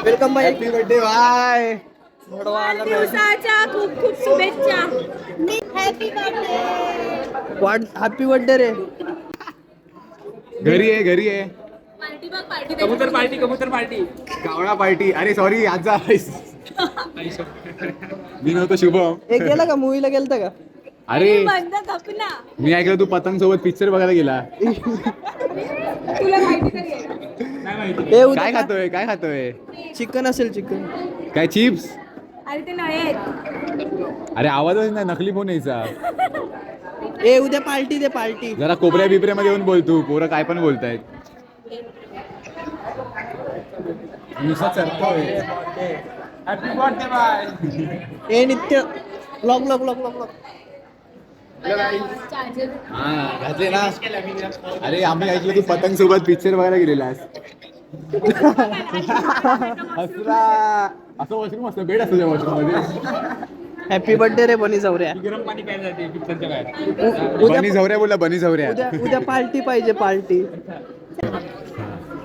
Welcome भाई. Happy birthday bye. दिवसाच्या खूप खूप शुभेच्छा. Happy birthday. हॅपी बर्थडे रे. घरी आहे पार्टी बघ पार्टी. कबूतर पार्टी. कावळा पार्टी. अरे सॉरी आजचा मी नव्हतो शुभम. एक गेला का मूवीला गेलता का? अरे बंद गपना. मी ऐकलं तू पतंग सोबत पिक्चर बघायला गेला. तुला माहिती तरी आहे. काय खातोय चिकन असेल चिकन. काय चिप्स? अरे ते नळे आहेत. अरे आवाजच नाही नकली फोन यायचा. ए उद्या पार्टी दे पार्टी. जरा कोपऱ्या बिपऱ्यामध्ये येऊन बोल तू. पोरं काय पण बोलतायत. Happy birthday bye. ए Nitya blog blog blog blog. Charger. हा घातले ना. अरे आम्ही ऐकलं तू पतंग सोबत पिक्चर बघायला गेलेलास. हसरा. असं वॉशरूम असतं बेड असतो त्या वॉशरूम मध्ये. हॅपी बर्थडे रे बनी झवऱ्या. गरम पाणी प्यायला जाते पिक्चरच्या बाहेर. बनी झवऱ्या बोला बनी झवऱ्या. उद्या पार्टी पाहिजे पार्टी.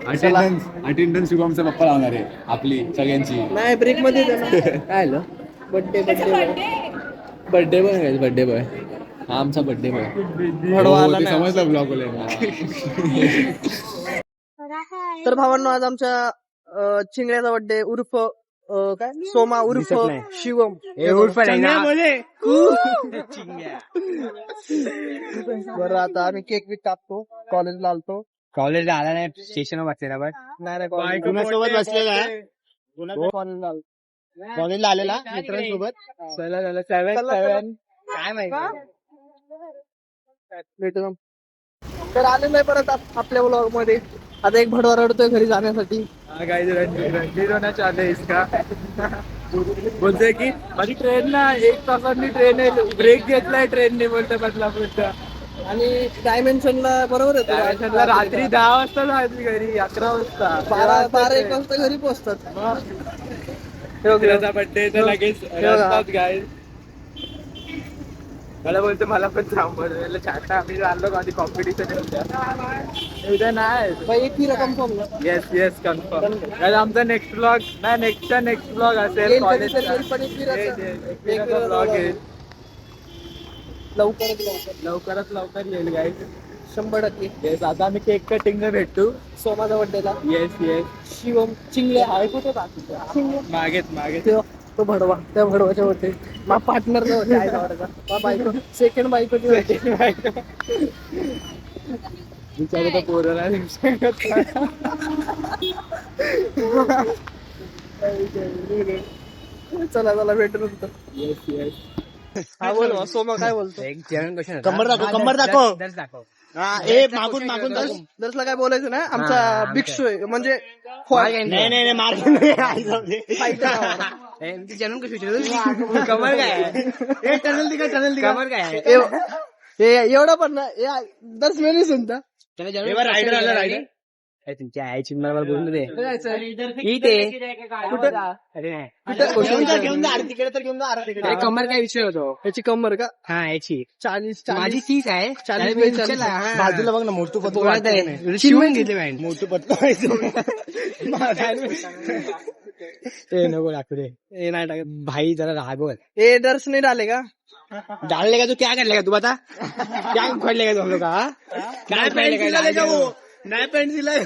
अटेंडन्स शुभमचा पप्पा लावणार आहे आपली सगळ्यांची. नाही ब्रेक मध्ये दे ना. काय आलं? Birthday birthday boy birthday boy. हा आमचा बर्थडे बॉय. भडवा आला नाही. समजलं ब्लॉग. तर भावांनो आज आमच्या चिंगड्याचा बर्थडे उर्फ काय सोमा उर्फ शिवम. बरं आता आम्ही केक बी कापतो. कॉलेजला आलतो. कॉलेजला आला नाही स्टेशन बसलेला बट नाही कुणासोबत बसलेला आहे? कॉलेजला आलो. कॉलेजला आलेला मित्रांसोबत. सेवन काय माहिती. भेटू मग. तर आलेलो आहे परत आपल्या ब्लॉग मध्ये. आता एक भडवा रडतोय घरी जाण्यासाठी. रणजीत होण्याच्या आले इसका बोलतोय की माझी ट्रेन ना 1 तासांनी ट्रेन आहे. ब्रेक घेतलाय ट्रेनने बोलतोय बदलापूरच्या. आणि डायमेन्शनला बरोबर येतो. रात्री 10 वाजता जायची घरी 11 वाजता 12-1 वाजता घरी पोहोचतात. त्याचा बर्थडे तर लगेच रस्तात गाय. मला बोलतो मला पण थांबवलं छाटा. आम्ही आलो आधी कॉम्पिटिशन उद्या नाही. भाई एक फिरा कन्फर्म. Yes confirm. आमचा नेक्स्ट ब्लॉग नाही नेक्स्ट ब्लॉग असेल कॉलेजचा. ब्लॉग येईल लवकरात येईल गाईज. 100%. येस आता आम्ही केक कटिंग भेटू सोमाचा बर्थडेला. येस शिवम चिंगले आहे कुठे मागेत तो भडवा. त्या भडवाच्या होते मा पार्टनर बायको. सेकंड बायकोची होते. विचार तर पोराला चला भेटून होतं. येस हा बोल सोमा काय बोलतो. कंबर दाखव. मागून दर्शला काय बोलायचं ना. आमचा भिक्षू आहे म्हणजे कमर काय एवढा पण ना दर्श मी नाही सुनता. रायडर आला तुमच्या आईची मला बोलून दे. कमर काय विषय होतो. याची कमर का? हा याची 40 माझी 30 आहे. 40 बाजूला बघ ना मोठू पत्तो शिवून घेतले मोठू पत्तो. नको टाकू रे. ए नाही टाकत भाई जरा रागवल. ए दर्श नाही डाले का? डालने का तू क्या कर लेगा तू बता. क्या उखड़ लेगा तुम लोग का. काय पैंट का वो नया पैंट सिलाए.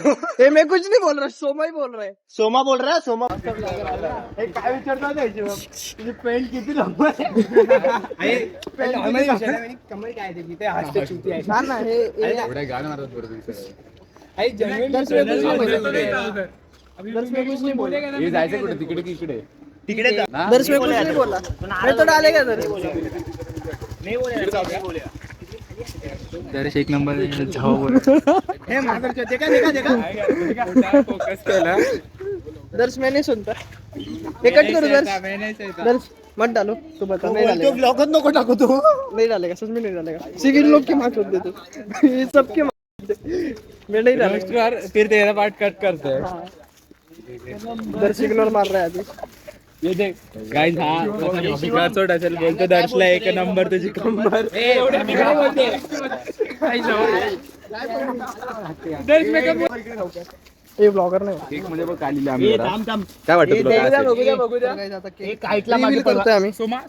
मैं कुछ नहीं बोल रहा. सोमा ही बोल रहा है. सोमा बोल रहा सोमा. काय विचारता तुझी पेंट किती लंब आहे. कमर काय तिथे हसते चुती आहे ना हे एवढ्या गाणं मारत बरं दर्श में कुछ नहीं बोला. हे जायचं कुठे तिकडे की इकडे. दर्श में कुछ नहीं बोला. मैं तो डालेगा दर्श. दर्श एक नंबर फोकस केला. दर्श मैं नहीं सुनता. ये कट करो दर्श मत डालो. तू बता नहीं डालेगा. ब्लॉगत नको टाकू तू. नहीं डालेगा सच में नहीं डालेगा. सिविल लोग के मार्क्स होते तू. ये सबके मैं नहीं डालेगा. फिर तेरा पार्ट कट करते हैं. दर्श इग्नोर मार रहा है अभी. ये देख गाइस हा चोट असेल बोलतो दर्शला 1 नंबर तुझी कंबर. दर्श हे ब्लॉगर नाही केक मध्ये बघ काढलेली आम्ही जरा. काय वाटतं तुला काय असेल? करतोय आम्ही सोमा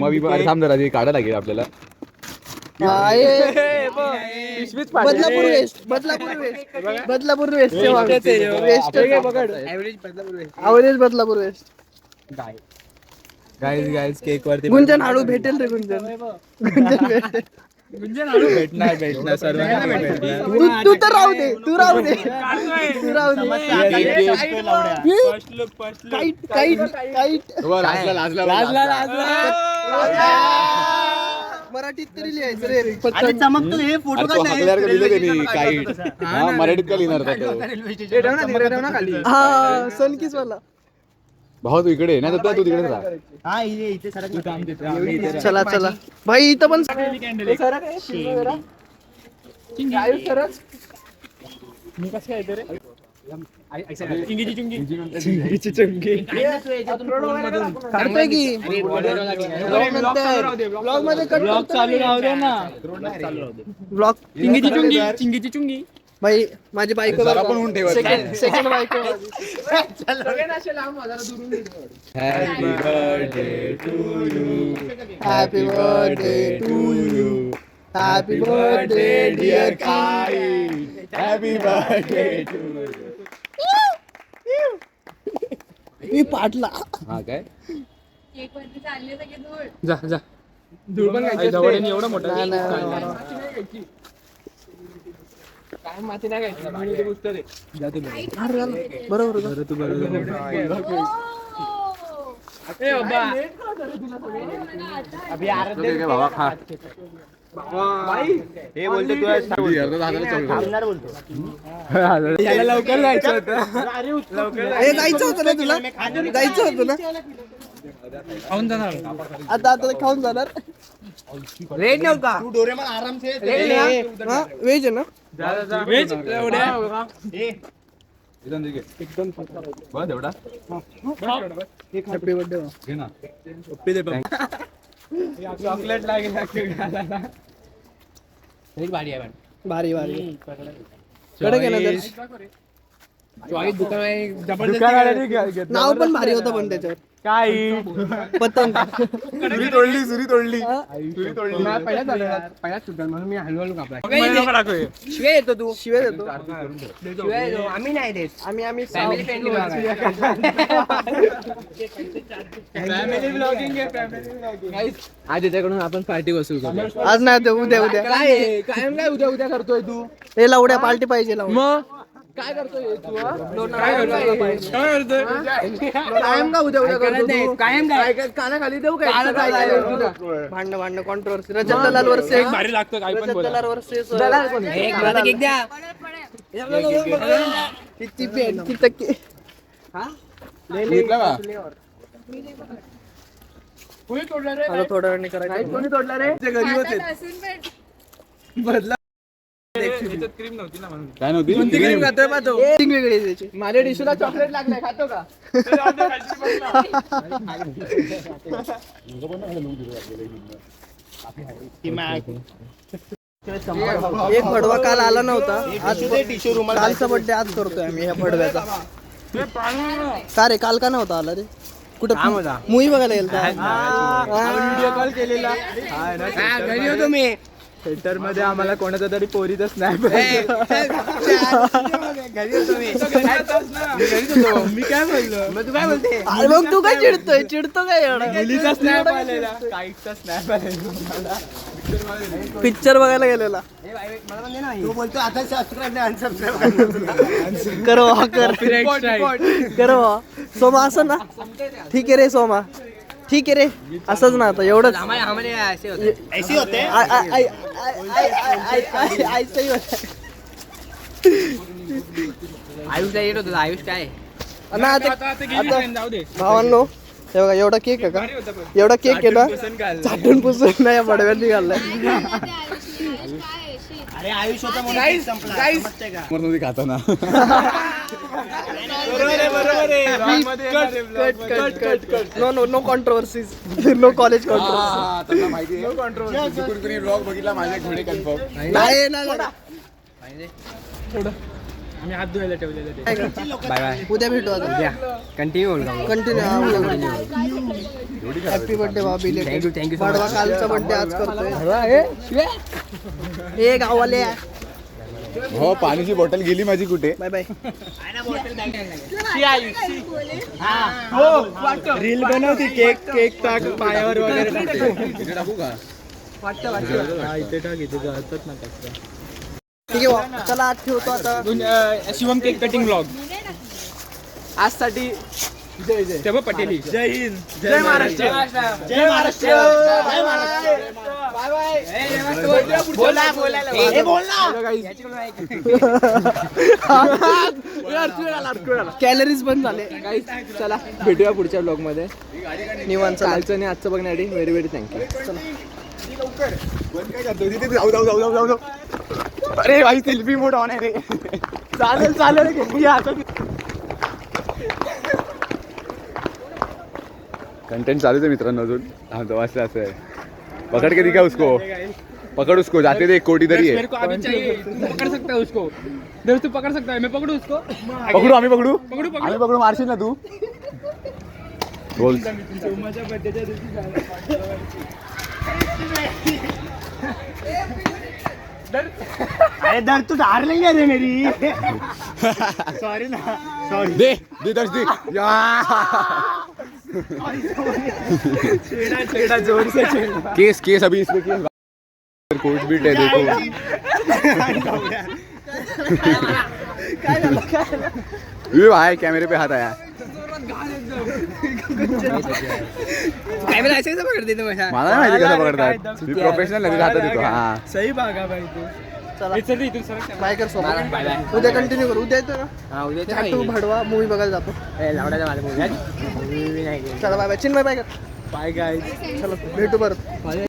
बी अरे थांब जरा ते काढायला लागेल आपल्याला. Badlapur west Badlapur west average Badlapur west. Guys cake वरती गुंजन हाडू भेटेल रे गुंजन भेटणार सर्वांना भेटणार. तू तर राहू दे तू राहू दे काईट हो, लाजला. मराठीत तरी लिहायचं रे अरे तो हकल्यावर का लिहिलं त्यांनी काही हा मराठीत का लिहिणार होता तो? हा सनकिस वाला. भाऊ तू इकडे नाही तर तू तिकडे राहा. चला भाई इथं पण करतोय की ब्लॉग मध्ये चालू राहू दे ना. ब्लॉग चिंगीची चुंगी भाई माझी बायको जरा पण ऊन ठेवत नाही. सेकंड बायको happy birthday to you happy birthday dear happy birthday to me पाटला. हा काय केक वरती चालले सगळे धूळ. जा धूळ पण खायची एवढा मोठा काय माती नाही खायची पुस्तक आहे. जा तू बरोबर तू बरोबर. ए बाबा ठीक आहे बाबा खा. हे बोलते तू अर्धा तासाला चल. याला लवकर जायचं होतं. हे जायचं होतं ना तुला जायचं होतं ना खाऊन जाणार आता खाऊन जाणार. रेड नव्हतं का व्हेज आहे ना वेज एवढ्या एकदम बस एवढा हॅपी बर्थडे घे ना. चॉकलेट लागेल भारी आहे भारी कडे गेला नाव पण भारी होतं पण त्याच्यावर काय पतंग सुरी तोडली म्हणून मी हलवलो कापला. शिवाय येतो तू शिवाय देतो आम्ही नाही देत. आम्ही फॅमिली फ्रेंडली फॅमिली ब्लॉगिंग आज त्याच्याकडून आपण पार्टी वसूल करू. आज नाही ते उद्या काय कायम काय उद्या करतोय तू? हे लावड्या पार्टी पाहिजे लावून. मग काय करतोय तू? कायम का उद्या करतो तू? कायम काय कानाखाली देऊ काय? भांडण कॉन्ट्रोवर्सी रजत दलाल वर्सेस भारी लागतं काय पण रजत बोला. दलाल वर्सेस एक द्या. किती पेन किती टक्के घेतला का? आता थोड्या वेळाने करायचं. कोणी तोडला रे? घरी होते. असून पण बदला क्रीम नव्हती ना म्हणून. काय नव्हती क्रीम खातोय पा तो. Acting वेगळी आहे त्याची. माझ्या डिशूला चॉकलेट लागलाय खातो का? एक भडवा काल आला नव्हता आज कालचा बर्थडे आज करतोय आम्ही ह्या भडव्याचा. का रे काल का नव्हता आला रे कुठं मूवी बघायला गेलता. व्हिडिओ कॉल केलेला घरी होतो मी. सेंटर मध्ये आम्हाला कोणाचा तरी पोरीचा स्नॅप मी काय बोललो मग तू काय बोलते अरे मग तू काय चिडतो काय एवढा मुलीचा स्नॅप आलेला काईटचा स्नॅप आलेला पिक्चर बघायला गेलेला. तू बोलतो आता सबस्क्राईब नाही अनसबस्क्राईब करो सोमा असं ना ठीक आहे रे सोमा ठीक आहे रे असंच ना आता एवढंच ऐसे होते आयुषला येत होतं आयुष काय आता भावांनो हे बघा एवढा केक आहे का एवढा केक आहे ना चाटून पुसून नाही या बडव्यात निघालाय. अरे आयुष होता म्हणून संपला नव्हती खाताना no controversies no college controversy माहिती ब्लॉग बघितला माझ्या घोडे कन्फर्म नाही ना आम्ही हात धुवायला ठेवलेलं ते. Bye bye. उद्या भेटू आता. Continue continue. हॅपी बर्थडे बाबी. थँक्यू पाडवा कालचा बर्थडे आज करतोय. हे गावाले. हो पाण्याची बॉटल गेली माझी कुठे. Bye bye. रील बनवती केक टाक पायावर वगैरे इथे टाकू का. इथे टाक इथे जातात ना कचरा. ठीक आहे वा. चला आज ठेवतो आता. शिवम केक कटिंग ब्लॉग आज साठी तेव्हा पटेली. जय हिंद जय महाराष्ट्र जय महाराष्ट्र जय महाराष्ट्र. Bye bye. बोला कॅलरीज बंद झाले. चला भेटूया पुढच्या ब्लॉग मध्ये. निवांत. कालचं आणि आजचं बघण्यासाठी व्हेरी व्हेरी थँक्यू. जाऊ. अरे भाई सेल्फी मोड ऑन आहे रे. चालेल कंटेंट चालू है मित्रांनो अजून. हाँ तो वास्ते असं आहे. पकड़ के दिखा उसको. पकड़ उसको जाते थे 1 कोटी तरी है. मेरे को अभी चाहिए. पकड़ सकता है उसको. दोस्त तू पकड़ सकता है. मैं पकड़ू उसको. पकडू आम्ही पकडू पकडू. आम्ही पकडू. मारशील ना तू. बोल. सोमाच्या बर्थडेच्या दिवशी अरे दर तू धार नहीं है रे मेरी. सॉरी ना. सॉरी. दे दर्श दे. छेड़ा जोर से छेड़ा. केस अभी इसमें केस. कोच बीट है देखो. ये भाई कैमरे पे हाथ आया. कॅमेरा ऐसे कसं पकडते तू माझ्या. मला नाही माहिती कसं पकडतात. मी प्रोफेशनल नदी हातात येतो. हा सही भागा भाई तू. चला इथं इथून सरक. बाय कर सोबत. उद्या कंटिन्यू करू. उद्या येतो ना. हा उद्या तू भडवा मूवी बघायला जातो. लावडाचा मला मूवी नाही. चला बाय बाय. चिन्मय बाय कर. Bye guys. चला भेटू परत.